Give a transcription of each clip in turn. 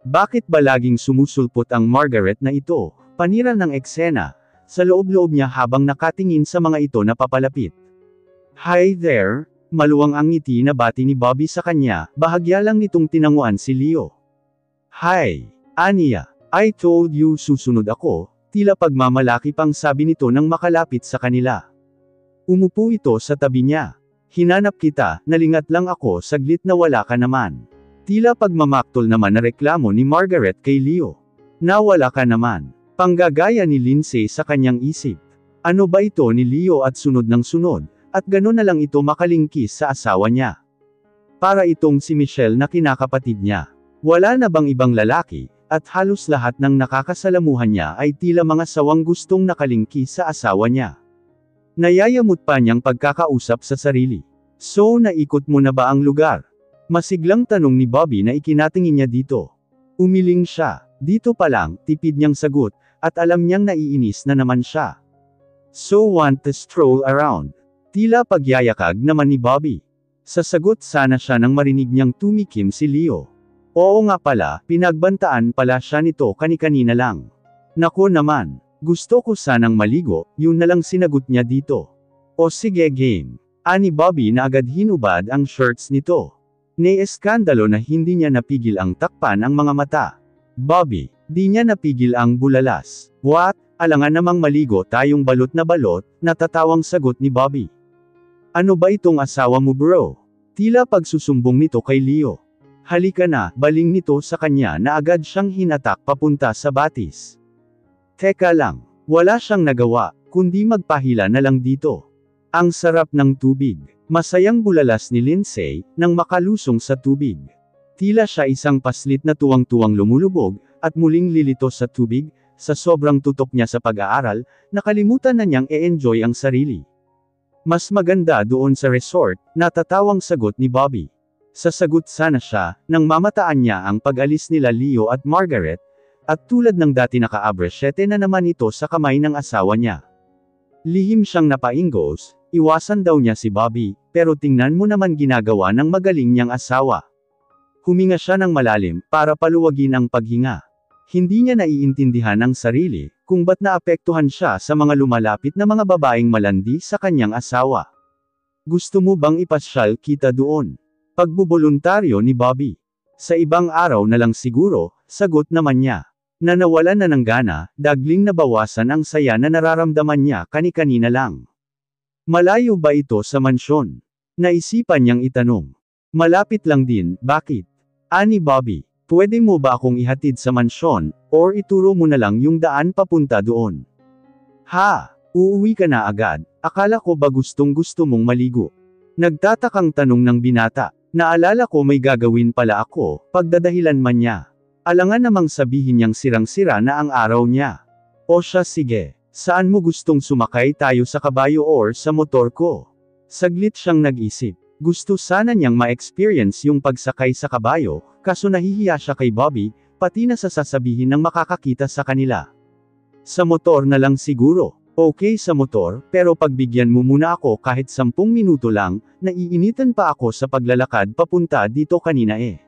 Bakit ba laging sumusulpot ang Margaret na ito? Panira ng eksena, sa loob-loob niya habang nakatingin sa mga ito na papalapit. Hi there, maluwang ang ngiti na bati ni Bobby sa kanya, bahagya lang nitong tinanguan si Leo. Hi, Anya, I told you susunod ako, tila pagmamalaki pang sabi nito nang makalapit sa kanila. Umupo ito sa tabi niya. Hinanap kita, nalingat lang ako saglit na wala ka naman. Tila pagmamaktol naman na reklamo ni Margaret kay Leo. Nawala ka naman. Panggagaya ni Lindsay sa kanyang isip. Ano ba ito ni Leo at sunod ng sunod, at gano'n na lang ito makalingkis sa asawa niya. Para itong si Michelle na kinakapatid niya. Wala na bang ibang lalaki, at halos lahat ng nakakasalamuhan niya ay tila mga sawang gustong nakalingkis sa asawa niya. Nayayamot pa niyang pagkakausap sa sarili. So naikot mo na ba ang lugar? Masiglang tanong ni Bobby na ikinatingin niya dito. Umiling siya. Dito pa lang, tipid niyang sagot, at alam niyang naiinis na naman siya. So want to stroll around. Tila pagyayakag naman ni Bobby. Sa sagot sana siya nang marinig niyang tumikim si Leo. Oo nga pala, pinagbantaan pala siya nito kani-kanina lang. Nako naman, gusto ko sanang maligo, yun na lang sinagot niya dito. O sige game. Ani Bobby na agad hinubad ang shirts nito. Naieskandalo na hindi niya napigil ang takpan ang mga mata. Bobby, di niya napigil ang bulalas. What? Alangan namang maligo tayong balot, natatawang sagot ni Bobby. Ano ba itong asawa mo bro? Tila pagsusumbong nito kay Leo. Halika na, baling nito sa kanya na agad siyang hinatak papunta sa batis. Teka lang, wala siyang nagawa, kundi magpahila na lang dito. Ang sarap ng tubig. Masayang bulalas ni Lindsay, nang makalusong sa tubig. Tila siya isang paslit na tuwang-tuwang lumulubog, at muling lilito sa tubig, sa sobrang tutok niya sa pag-aaral, nakalimutan na niyang e-enjoy ang sarili. Mas maganda doon sa resort, natatawang sagot ni Bobby. Sasagot sana siya, nang mamataan niya ang pag-alis nila Leo at Margaret, at tulad ng dati naka-abresyete na naman ito sa kamay ng asawa niya. Lihim siyang napainggos, iwasan daw niya si Bobby, pero tingnan mo naman ginagawa ng magaling niyang asawa. Huminga siya ng malalim, para paluwagin ang paghinga. Hindi niya naiintindihan ang sarili, kung ba't naapektuhan siya sa mga lumalapit na mga babaeng malandi sa kanyang asawa. Gusto mo bang ipasyal kita doon? Pagbuboluntaryo ni Bobby. Sa ibang araw na lang siguro, sagot naman niya. Na nawalan na ng gana, dagling nabawasan ang saya na nararamdaman niya kani-kanina lang. Malayo ba ito sa mansyon? Naisipan niyang itanong. Malapit lang din, bakit? Ani Bobby, pwede mo ba akong ihatid sa mansyon, or ituro mo na lang yung daan papunta doon? Ha? Uuwi ka na agad? Akala ko ba gustong-gusto mong maligo? Nagtatakang tanong ng binata. Naalala ko may gagawin pala ako, pagdadahilan man niya. Alangan namang sabihin niyang sirang-sira na ang araw niya. O siya sige, saan mo gustong sumakay tayo sa kabayo or sa motor ko? Saglit siyang nag-isip. Gusto sana niyang ma-experience yung pagsakay sa kabayo, kaso nahihiya siya kay Bobby, pati na sa sasabihin ng makakakita sa kanila. Sa motor na lang siguro. Okay sa motor, pero pagbigyan mo muna ako kahit 10 minuto lang, naiinitan pa ako sa paglalakad papunta dito kanina eh.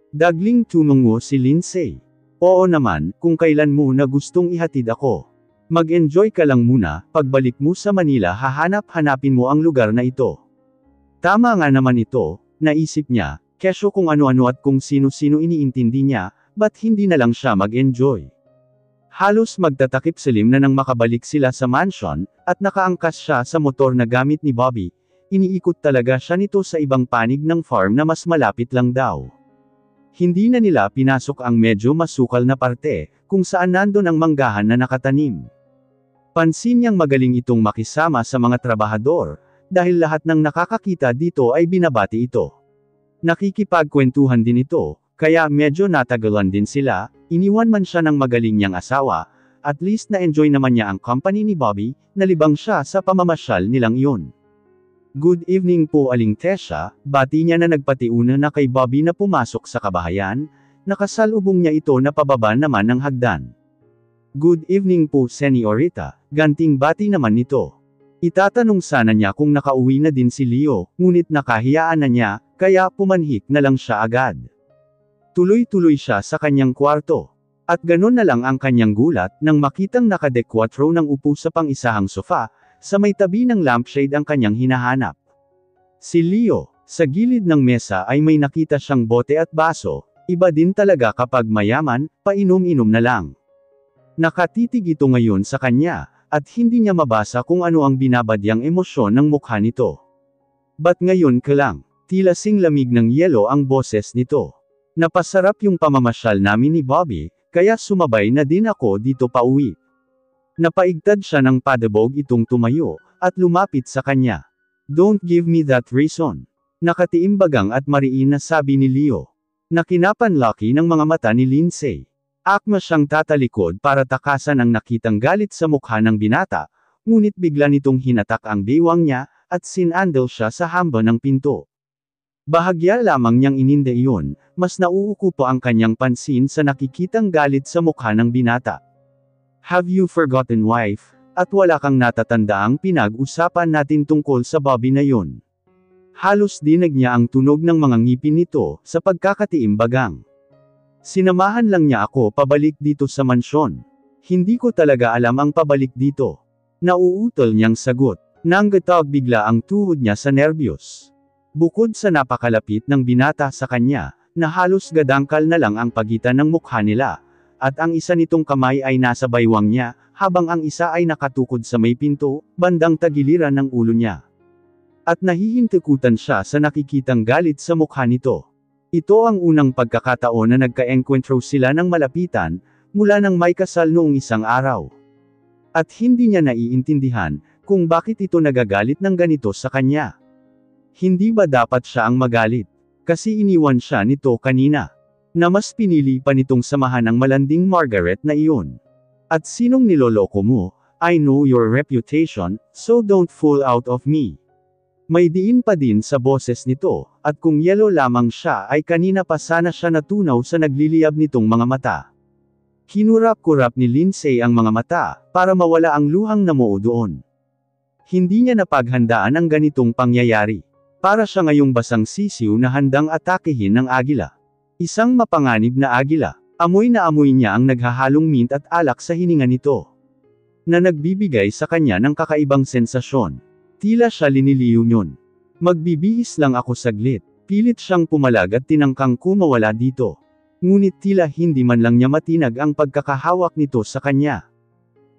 Dagling tumungo si Lindsay. Oo naman, kung kailan mo na gustong ihatid ako. Mag-enjoy ka lang muna, pagbalik mo sa Manila hahanap-hanapin mo ang lugar na ito. Tama nga naman ito, naisip niya, kesyo kung ano-ano at kung sino-sino iniintindi niya, ba't hindi na lang siya mag-enjoy. Halos magtatakip silim na nang makabalik sila sa mansion, at nakaangkas siya sa motor na gamit ni Bobby. Iniikot talaga siya nito sa ibang panig ng farm na mas malapit lang daw. Hindi na nila pinasok ang medyo masukal na parte, kung saan nandun ang manggahan na nakatanim. Pansin niyang magaling itong makisama sa mga trabahador, dahil lahat ng nakakakita dito ay binabati ito. Nakikipagkwentuhan din ito, kaya medyo natagalan din sila. Iniwan man siya ng magaling niyang asawa, at least na-enjoy naman niya ang company ni Bobby, nalibang siya sa pamamasyal nilang iyon. Good evening po Aling Tesha, bati niya na nagpatiuna na kay Bobby na pumasok sa kabahayan, nakasalubong niya ito na pababa naman ng hagdan. Good evening po Senyorita, ganting bati naman nito. Itatanong sana niya kung nakauwi na din si Leo, ngunit nakahiyaan na niya, kaya pumanhik na lang siya agad. Tuloy-tuloy siya sa kanyang kwarto. At ganon na lang ang kanyang gulat nang makitang nakadekwatro ng upo sa pang-isahang sofa, sa may tabi ng lampshade ang kanyang hinahanap. Si Leo, sa gilid ng mesa ay may nakita siyang bote at baso, iba din talaga kapag mayaman, painom-inom na lang. Nakatitig ito ngayon sa kanya, at hindi niya mabasa kung ano ang binabadyang emosyon ng mukha nito. Ba't ngayon ka lang? Tila sing lamig ng yelo ang boses nito. Napasarap yung pamamasyal namin ni Bobby, kaya sumabay na din ako dito pauwi. Napaigtad siya ng padabog itong tumayo, at lumapit sa kanya. Don't give me that reason. Nakatiimbagang at mariin na sabi ni Leo. Nakinapanlaki ng mga mata ni Lindsay. Akma siyang tatalikod para takasan ang nakitang galit sa mukha ng binata, ngunit bigla nitong hinatak ang bewang niya, at sinandal siya sa hamba ng pinto. Bahagya lamang niyang ininde iyon, mas nauuko pa ang kanyang pansin sa nakikitang galit sa mukha ng binata. Have you forgotten, wife? At wala kang natatandaang pinag-usapan natin tungkol sa Bobby na yun. Halos dinig niya ang tunog ng mga ngipin nito, sa pagkakatiimbagang. Sinamahan lang niya ako pabalik dito sa mansyon. Hindi ko talaga alam ang pabalik dito. Nauutol niyang sagot. Nanggatag bigla ang tuhod niya sa nerbiyos. Bukod sa napakalapit ng binata sa kanya, na halos gadangkal na lang ang pagitan ng mukha nila, at ang isa nitong kamay ay nasa baywang niya, habang ang isa ay nakatukod sa may pinto, bandang tagiliran ng ulo niya. At nahihintukutan siya sa nakikitang galit sa mukha nito. Ito ang unang pagkakataon na nagka-enkwentro sila ng malapitan, mula nang may kasal noong isang araw. At hindi niya naiintindihan, kung bakit ito nagagalit ng ganito sa kanya. Hindi ba dapat siya ang magalit? Kasi iniwan siya nito kanina. Na mas pinili pa nitong samahan ang malanding Margaret na iyon. At sinong niloloko mo? I know your reputation, so don't fool out of me. May diin pa din sa boses nito, at kung yelo lamang siya ay kanina pa sana siya natunaw sa nagliliyab nitong mga mata. Kinurap-kurap ni Lindsay ang mga mata, para mawala ang luhang namuo doon. Hindi niya napaghandaan ang ganitong pangyayari. Para siya ngayong basang sisiw na handang atakehin ng agila. Isang mapanganib na agila. Amoy na amoy niya ang naghahalong mint at alak sa hininga nito. Na nagbibigay sa kanya ng kakaibang sensasyon. Tila siya liniliw yun. Magbibihis lang ako saglit. Pilit siyang pumalag at tinangkang kumawala dito. Ngunit tila hindi man lang niya matinag ang pagkakahawak nito sa kanya.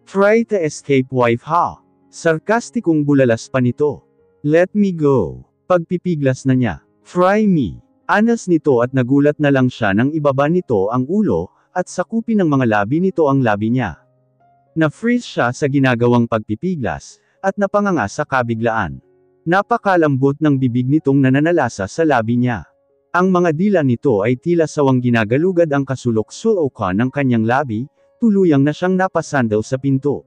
Try to escape, wife, ha? Sarkastikong bulalas pa nito. Let me go. Pagpipiglas na niya. Fry me. Anas nito at nagulat na lang siya nang ibaba nito ang ulo, at sakupin ng mga labi nito ang labi niya. Na-freeze siya sa ginagawang pagpipiglas, at napanganga sa kabiglaan. Napakalambot ng bibig nitong nananalasa sa labi niya. Ang mga dila nito ay tila sawang ginagalugad ang kasulok-sulokan ng kanyang labi, tuluyang na siyang napasandal sa pinto.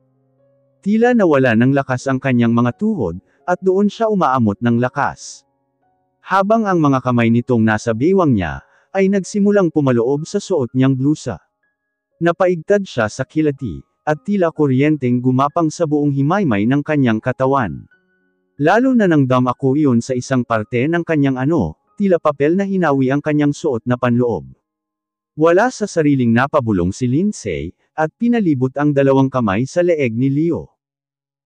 Tila nawala ng lakas ang kanyang mga tuhod, at doon siya umaamot ng lakas. Habang ang mga kamay nitong nasa bewang niya, ay nagsimulang pumaloob sa suot niyang blusa. Napaigtad siya sa kilati, at tila kuryenteng gumapang sa buong himaymay ng kanyang katawan. Lalo na nang ako iyon sa isang parte ng kanyang tila papel na hinawi ang kanyang suot na panloob. Wala sa sariling napabulong si Lindsay, at pinalibot ang dalawang kamay sa leeg ni Leo.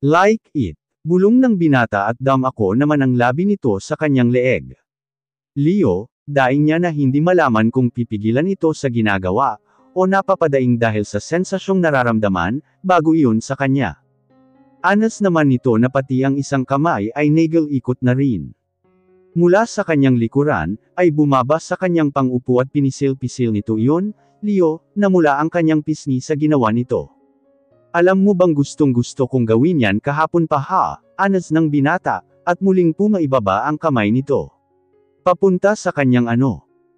Like it. Bulong ng binata at ako naman ang labi nito sa kanyang leeg. Leo, daing niya na hindi malaman kung pipigilan ito sa ginagawa, o napapadaing dahil sa sensasyong nararamdaman, bago iyon sa kanya. Anas naman nito na pati ang isang kamay ay nagal-ikot na rin. Mula sa kanyang likuran, ay bumaba sa kanyang pang-upo at pinisil-pisil nito iyon, Leo, na mula ang kanyang pisngi sa ginawa nito. Alam mo bang gustong-gusto kong gawin yan kahapon pa, ha? Anas ng binata, at muling pumaibaba ang kamay nito. Papunta sa kanyang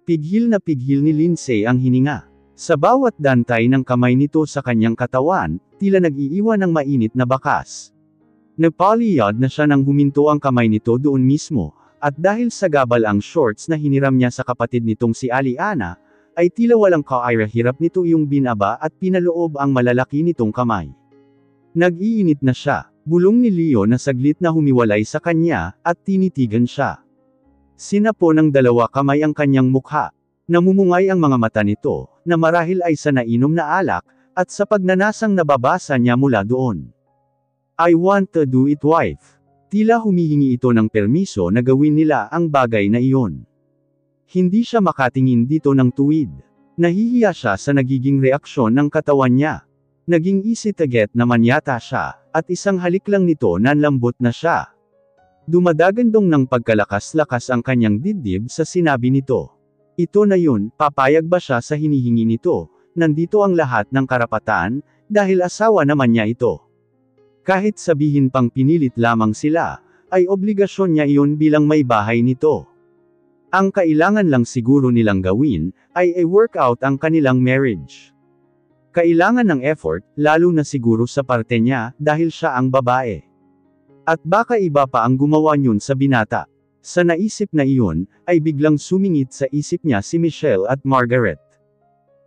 Pighil na pighil ni Lindsay ang hininga. Sa bawat dantay ng kamay nito sa kanyang katawan, tila nag-iiwan ng mainit na bakas. Napaliyad na siya nang huminto ang kamay nito doon mismo, at dahil sa gabal ang shorts na hiniram niya sa kapatid nitong si Aliana, ay tila walang kaira-hirap nito yung binaba at pinaloob ang malalaki nitong kamay. Nag-iinit na siya, bulong ni Leo na saglit na humiwalay sa kanya, at tinitigan siya. Sinapo ng dalawa kamay ang kanyang mukha. Namumungay ang mga mata nito, na marahil ay sa nainom na alak, at sa pagnanasang nababasa niya mula doon. I want to do it, wife. Tila humihingi ito ng permiso na gawin nila ang bagay na iyon. Hindi siya makatingin dito ng tuwid. Nahihiya siya sa nagiging reaksyon ng katawan niya. Naging easy to get naman yata siya, at isang halik lang nito nanlambot na siya. Dumadagandong ng pagkalakas-lakas ang kanyang dibdib sa sinabi nito. Ito na yun, papayag ba siya sa hinihingi nito? Nandito ang lahat ng karapatan, dahil asawa naman niya ito. Kahit sabihin pang pinilit lamang sila, ay obligasyon niya iyon bilang may bahay nito. Ang kailangan lang siguro nilang gawin, ay i-workout ang kanilang marriage. Kailangan ng effort, lalo na siguro sa parte niya, dahil siya ang babae. At baka iba pa ang gumawa niyon sa binata. Sa naisip na iyon, ay biglang sumingit sa isip niya si Michelle at Margaret.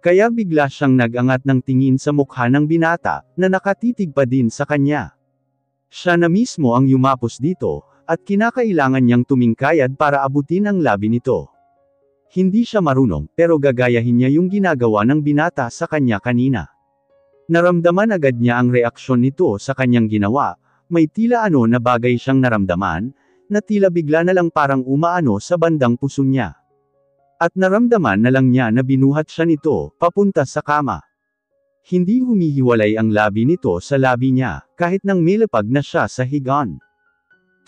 Kaya bigla siyang nag-angat ng tingin sa mukha ng binata, na nakatitig pa din sa kanya. Siya na mismo ang yumapos dito, at kinakailangan niyang tumingkayad para abutin ang labi nito. Hindi siya marunong, pero gagayahin niya yung ginagawa ng binata sa kanya kanina. Naramdaman agad niya ang reaksyon nito sa kanyang ginawa, may tila ano na bagay siyang naramdaman, na tila bigla na lang parang umaano sa bandang puso niya. At naramdaman na lang niya na binuhat siya nito, papunta sa kama. Hindi humihiwalay ang labi nito sa labi niya, kahit nang milipag na siya sa higaan.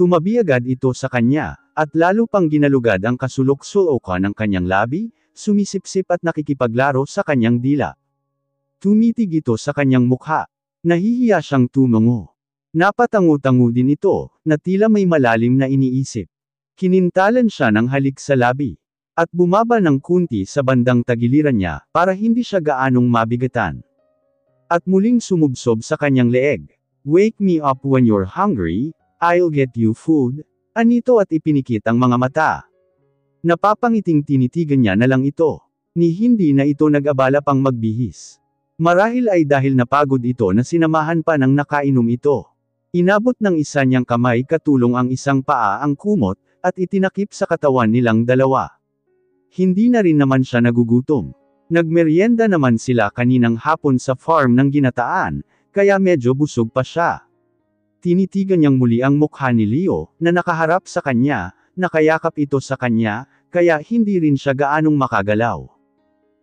Tumabi agad ito sa kanya, at lalo pang ginalugad ang kasulok-sulokan ng kanyang labi, sumisipsip at nakikipaglaro sa kanyang dila. Tumitig ito sa kanyang mukha. Nahihiya siyang tumungo. Napatango-tango din ito, na tila may malalim na iniisip. Kinintalan siya ng halik sa labi. At bumaba ng kunti sa bandang tagiliran niya, para hindi siya gaanong mabigatan. At muling sumubsob sa kanyang leeg. Wake me up when you're hungry, I'll get you food. Anito at ipinikit ang mga mata. Napapangiting tinitigan niya na lang ito. Ni hindi na ito nag-abala pang magbihis. Marahil ay dahil napagod ito na sinamahan pa ng nakainom ito. Inabot ng isa niyang kamay katulong ang isang paa ang kumot, at itinakip sa katawan nilang dalawa. Hindi na rin naman siya nagugutom. Nagmeryenda naman sila kaninang hapon sa farm ng ginataan, kaya medyo busog pa siya. Tinitigan niyang muli ang mukha ni Leo, na nakaharap sa kanya, nakayakap ito sa kanya, kaya hindi rin siya gaanong makagalaw.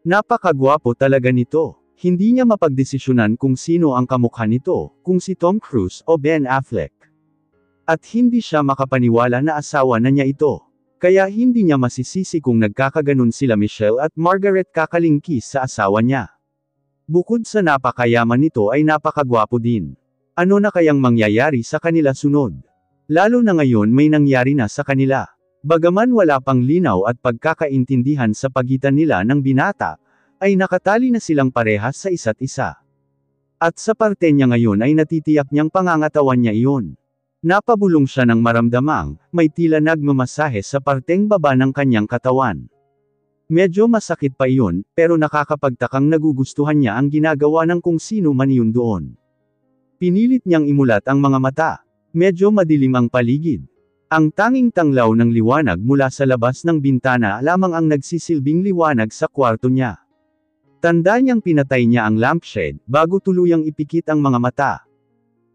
Napakagwapo talaga nito. Hindi niya mapagdesisyonan kung sino ang kamukha nito, kung si Tom Cruise o Ben Affleck. At hindi siya makapaniwala na asawa na niya ito. Kaya hindi niya masisisi kung nagkakaganon sila Michelle at Margaret kakalingkis sa asawa niya. Bukod sa napakayaman nito ay napakagwapo din. Ano na kayang mangyayari sa kanila sunod? Lalo na ngayon may nangyari na sa kanila. Bagaman wala pang linaw at pagkakaintindihan sa pagitan nila ng binata, ay nakatali na silang parehas sa isa't isa. At sa parte niya ngayon ay natitiyak niyang pangangatawan niya iyon. Napabulong siya ng maramdamang, may tila nagmamasahe sa parteng baba ng kanyang katawan. Medyo masakit pa iyon, pero nakakapagtakang nagugustuhan niya ang ginagawa ng kung sino man iyon doon. Pinilit niyang imulat ang mga mata. Medyo madilim ang paligid. Ang tanging tanglaw ng liwanag mula sa labas ng bintana lamang ang nagsisilbing liwanag sa kwarto niya. Tanda niyang pinatay niya ang lampshade, bago tuluyang ipikit ang mga mata.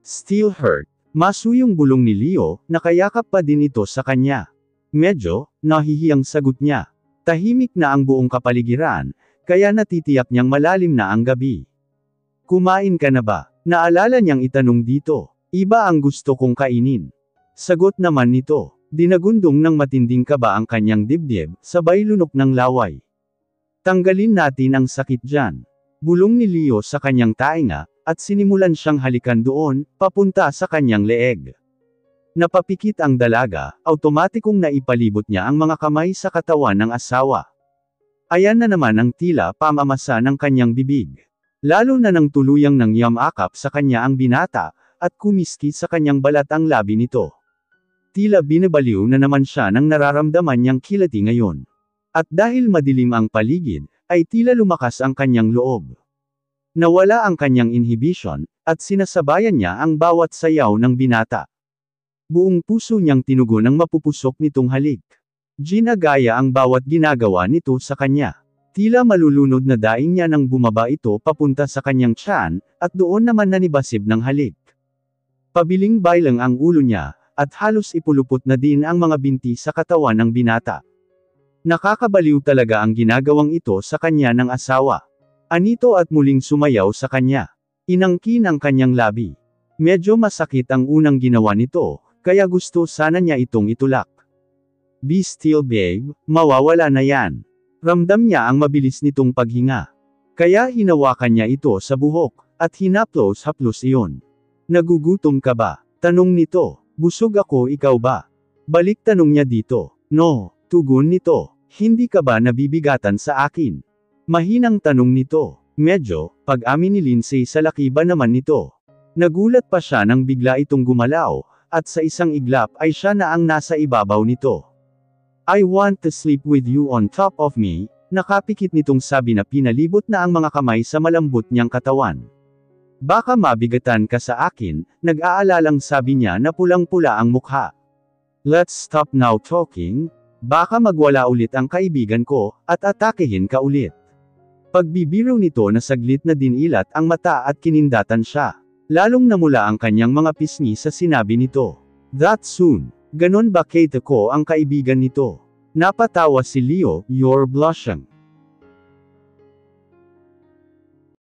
Still hurt. Masuyong bulong ni Leo, nakayakap pa din ito sa kanya. Medyo, nahihiyang sagot niya. Tahimik na ang buong kapaligiran, kaya natitiyak niyang malalim na ang gabi. Kumain ka na ba? Naalala niyang itanong dito. Iba ang gusto kong kainin. Sagot naman nito. Dinagundong ng matinding kaba ang kanyang dibdib, sabay lunok ng laway. Tanggalin natin ang sakit dyan. Bulong ni Leo sa kanyang tainga, at sinimulan siyang halikan doon, papunta sa kanyang leeg. Napapikit ang dalaga, automatikong naipalibot niya ang mga kamay sa katawan ng asawa. Ayan na naman ang tila pamamasa ng kanyang bibig. Lalo na nang tuluyang nangyamakap sa kanya ang binata, at kumiski sa kanyang balat ang labi nito. Tila binabaliw na naman siya nang nararamdaman niyang kilati ngayon. At dahil madilim ang paligid, ay tila lumakas ang kanyang loob. Nawala ang kanyang inhibition, at sinasabayan niya ang bawat sayaw ng binata. Buong puso niyang tinugon ang mapupusok nitong halik. Ginagaya ang bawat ginagawa nito sa kanya. Tila malulunod na daing niya nang bumaba ito papunta sa kanyang tiyan, at doon naman nanibasib ng halik. Pabiling baylang ang ulo niya, at halos ipulupot na din ang mga binti sa katawan ng binata. Nakakabaliw talaga ang ginagawang ito sa kanya ng asawa. Anito at muling sumayaw sa kanya. Inangkin ang kanyang labi. Medyo masakit ang unang ginawa nito, kaya gusto sana niya itong itulak. Be still babe, mawawala na yan. Ramdam niya ang mabilis nitong paghinga. Kaya hinawakan niya ito sa buhok, at hinaplos-haplos iyon. Nagugutom ka ba? Tanong nito. Busog ako, ikaw ba? Balik tanong niya dito. No, tugon nito. Hindi ka ba nabibigatan sa akin? Mahinang tanong nito. Medyo, pag-amin ni Lindsay sa laki ba naman nito. Nagulat pa siya nang bigla itong gumalaw, at sa isang iglap ay siya na ang nasa ibabaw nito. I want to sleep with you on top of me, nakapikit nitong sabi na pinalibot na ang mga kamay sa malambot niyang katawan. Baka mabigatan ka sa akin, nag-aalalang sabi niya na pulang-pula ang mukha. Let's stop now talking, baka magwala ulit ang kaibigan ko, at atakehin ka ulit. Pagbibiro nito na saglit na dinilat ang mata at kinindatan siya. Lalong namula ang kanyang mga pisngi sa sinabi nito. That soon. Ganon ba Kate ko ang kaibigan nito? Napatawa si Leo, you're blushing.